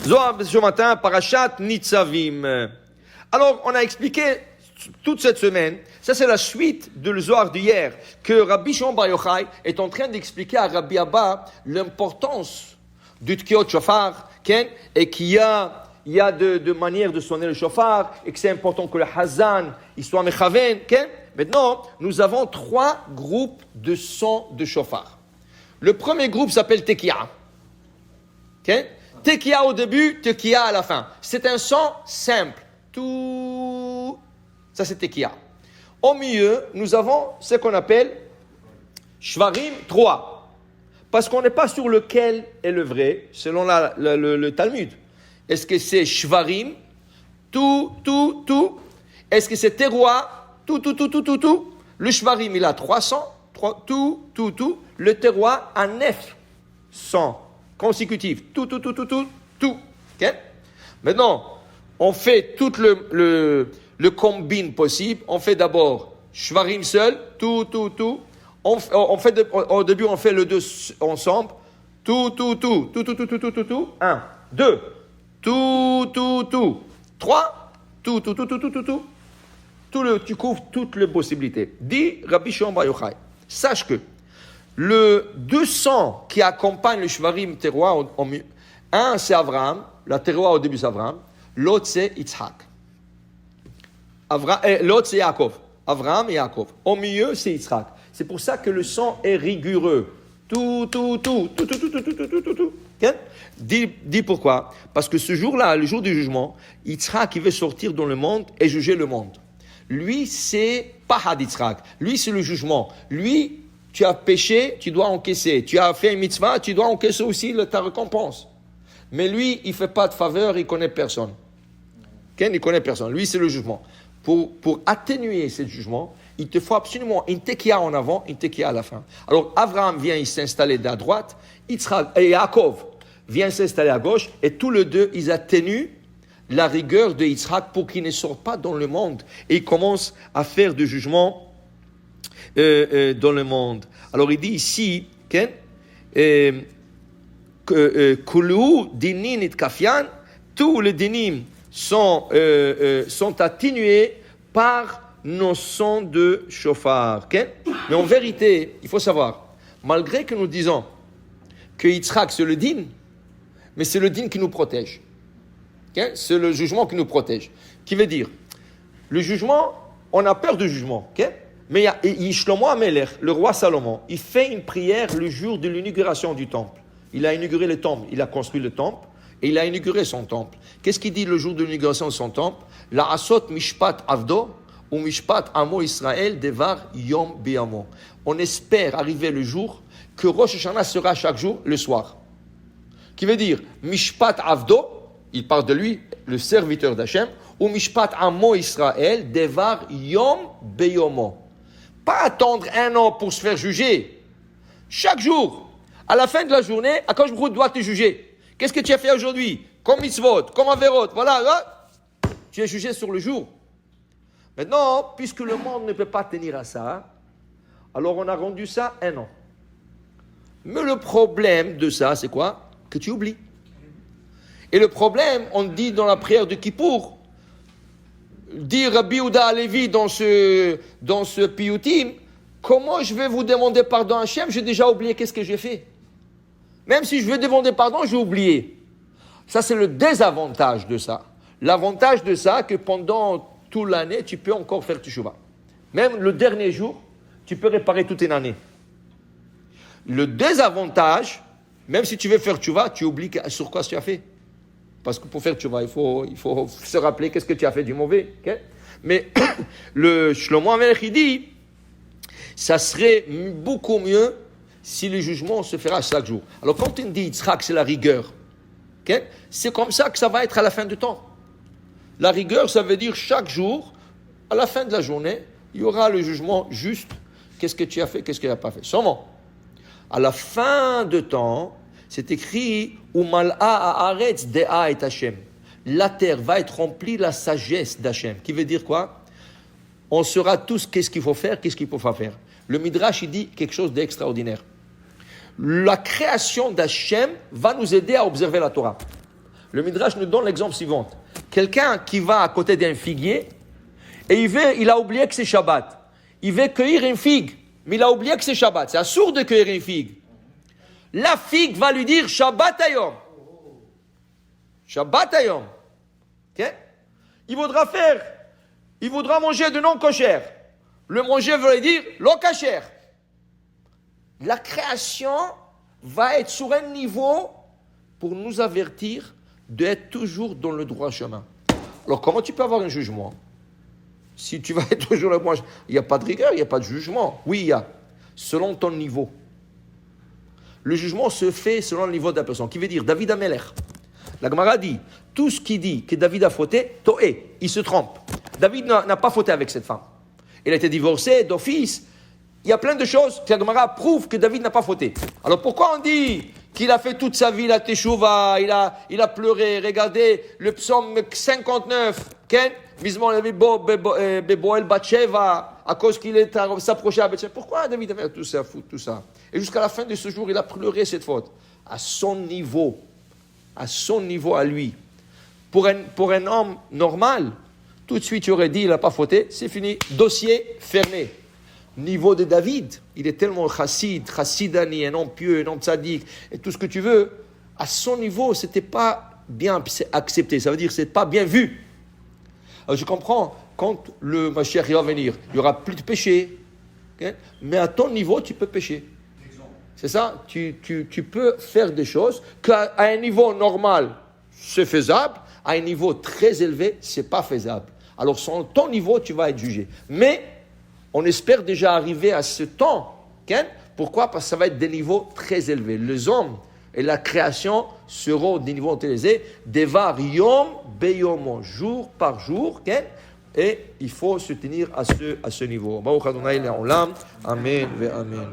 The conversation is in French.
Zohar ce matin, Parashat Nitzavim. Alors, on a expliqué toute cette semaine, ça c'est la suite de le Zohar d'hier, que Rabbi Shimon Bar Yochai est en train d'expliquer à Rabbi Abba l'importance du Tkiot Shofar, et qu'il y a de manières de sonner le shofar, et que c'est important que le Hazan il soit mechaven. Maintenant, nous avons 3 groupes de sons de shofar. Le premier groupe s'appelle Tekiah. Tekiah au début, Tekiah à la fin. C'est un son simple. Tout. Ça, c'est Tekiah. Au milieu, nous avons ce qu'on appelle Shvarim 3. Parce qu'on n'est pas sur lequel est le vrai, selon le Talmud. Est-ce que c'est Shvarim, tout? Est-ce que c'est Teroua, tout? Le Shvarim, il a 300, tout. Le Teroua a 900 consécutifs. Tout. Okay? Maintenant, on fait tout le combine possible. On fait d'abord Shvarim seul, tout. Au début, on fait le 2 ensemble. Tout. 1, 2. Tout. 3. Tout. Tu couvres toutes les possibilités. Dit Rabbi Shimon Bar Yochai. Sache que le 200 qui accompagne le Shvarim Teroua, un c'est Avraham, la Teroua au début c'est Avraham, l'autre c'est Yitzhak. L'autre c'est Yaakov. Avraham et Yaakov. Au milieu c'est Yitzhak. C'est pour ça que le son est rigoureux. Tout. Dis pourquoi? Parce que ce jour-là, le jour du jugement, Yitzhak, il veut sortir dans le monde et juger le monde. Lui, c'est pas Had Yitzhak. Lui, c'est le jugement. Lui, tu as péché, tu dois encaisser. Tu as fait une mitzvah, tu dois encaisser aussi ta récompense. Mais lui, il ne fait pas de faveur, il ne connaît personne. Il ne connaît personne. Lui, c'est le jugement. Pour atténuer ce jugement, il te faut absolument une tekiah en avant, une tekiah à la fin. Alors, Avraham vient s'installer à droite, Yitzhak et Yaakov vient s'installer à gauche, et tous les deux, ils atténuent la rigueur de Yitzhak pour qu'il ne sorte pas dans le monde. Et ils commencent à faire du jugement dans le monde. Alors, il dit ici, Kulu dinin et kafian, tous les dinim sont atténués par nos sons de shofar. Mais en vérité, il faut savoir, malgré que nous disons que Yitzhak c'est le din, mais c'est le din qui nous protège. C'est le jugement qui nous protège. Qui veut dire, le jugement, on a peur du jugement. Mais Shlomo HaMelech, le roi Salomon, il fait une prière le jour de l'inauguration du temple. Il a inauguré le temple, il a construit le temple, et il a inauguré son temple. Qu'est-ce qu'il dit le jour de l'inauguration de son temple? La asot mishpat avdo, ou mishpat amo Israël devar yom beyamo. On espère arriver le jour que Rosh Hashanah sera chaque jour le soir. Qui veut dire, mishpat avdo, il parle de lui, le serviteur d'Hachem, ou mishpat amo Israël devar yom beyomo. Pas attendre 1 an pour se faire juger. Chaque jour, à la fin de la journée, Akadosh Baruch Hu doit te juger. Qu'est-ce que tu as fait aujourd'hui? Comme mitzvot, comme averot, voilà, là, tu es jugé sur le jour. Maintenant, puisque le monde ne peut pas tenir à ça, alors on a rendu ça 1 an. Mais le problème de ça, c'est quoi? Que tu oublies. Et le problème, on dit dans la prière de Kippour, dit Rabbi Yehuda Halevi dans ce piyutim, comment je vais vous demander pardon à Hachem? J'ai déjà oublié qu'est-ce que j'ai fait. Même si je veux demander pardon, j'ai oublié. Ça, c'est le désavantage de ça. L'avantage de ça, que pendant toute l'année, tu peux encore faire teshuva. Même le dernier jour, tu peux réparer toute une année. Le désavantage, même si tu veux faire teshuva, tu oublies sur quoi tu as fait. Parce que pour faire teshuva, il faut se rappeler qu'est-ce que tu as fait du mauvais. Okay? Mais le Shlomo HaMelech, il dit, ça serait beaucoup mieux si le jugement se fera chaque jour. Alors quand on dit Yitzhak, c'est la rigueur. Okay? C'est comme ça que ça va être à la fin du temps. La rigueur, ça veut dire chaque jour, à la fin de la journée, il y aura le jugement juste. Qu'est-ce que tu as fait, qu'est-ce que tu n'as pas fait. Seulement, à la fin de temps, c'est écrit Umal'a haaretz de'a et Hashem. La terre va être remplie de la sagesse d'Hachem. Qui veut dire quoi? On saura tous qu'est-ce qu'il faut faire, qu'est-ce qu'il ne faut pas faire. Le Midrash, il dit quelque chose d'extraordinaire. La création d'Hachem va nous aider à observer la Torah. Le Midrash nous donne l'exemple suivant. Quelqu'un qui va à côté d'un figuier et il a oublié que c'est Shabbat. Il veut cueillir une figue, mais il a oublié que c'est Shabbat. C'est assourd de cueillir une figue. La figue va lui dire Shabbat Hayom. Shabbat Hayom. Okay? Il voudra manger de non-kosher. Le manger veut lui dire lo-kasher. La création va être sur un niveau pour nous avertir d'être toujours dans le droit chemin. Alors, comment tu peux avoir un jugement? Si tu vas être toujours le droit chemin, il n'y a pas de rigueur, il n'y a pas de jugement. Oui, il y a. Selon ton niveau. Le jugement se fait selon le niveau de la personne. Qui veut dire, David Amelech. La Gemara dit, tout ce qui dit que David a fauté, toé, il se trompe. David n'a pas fauté avec cette femme. Il a été divorcé d'office. Il y a plein de choses que la Gemara prouve que David n'a pas fauté. Alors pourquoi on dit qu'il a fait toute sa vie la teshuva, il a pleuré? Regardez le psaume 59, Ken, Beboel Batsheva, à cause qu'il est s'approché à Batsheva. Pourquoi David a fait tout ça? Et jusqu'à la fin de ce jour, il a pleuré cette faute. À son niveau à lui. Pour un homme normal, tout de suite, il aurait dit, il n'a pas fauté, c'est fini, dossier fermé. Niveau de David, il est tellement chassidani, un homme pieux, un homme tzaddik, et tout ce que tu veux, à son niveau, ce n'était pas bien accepté, ça veut dire que ce n'est pas bien vu. Alors je comprends, quand le Mashiach va venir, il n'y aura plus de péché, okay? Mais à ton niveau, tu peux pécher. C'est ça, tu peux faire des choses qu'à un niveau normal, c'est faisable, à un niveau très élevé, ce n'est pas faisable. Alors, sur ton niveau, tu vas être jugé. Mais, on espère déjà arriver à ce temps. Okay? Pourquoi? Parce que ça va être des niveaux très élevés. Les hommes et la création seront des niveaux très élevés. Devar yom beyomon, jour par jour. Okay? Et il faut se tenir à ce niveau. Baruch Adonai le'olam. Amen ve amen.